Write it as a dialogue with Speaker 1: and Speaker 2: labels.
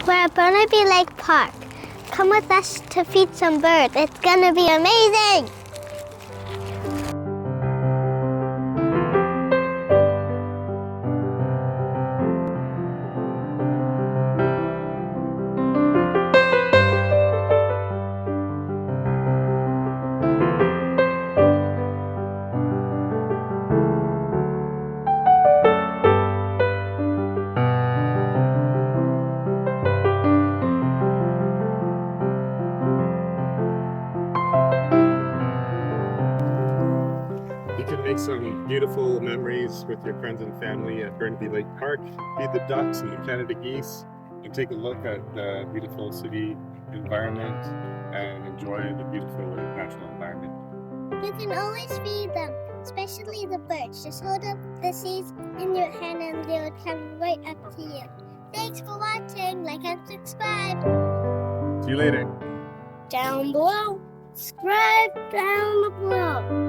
Speaker 1: We're at Burnaby Lake Park. Come with us to feed some birds. It's gonna be amazing!
Speaker 2: You can make some beautiful memories with your friends and family at Burnaby Lake Park. Feed the ducks and the Canada geese and take a look at the beautiful city environment and enjoy the beautiful natural environment.
Speaker 1: You can always feed them, especially the birds. Just hold up the seeds in your hand and they'll come right up to you. Thanks for watching. Like and subscribe.
Speaker 2: See you later.
Speaker 1: Down below. Subscribe down below.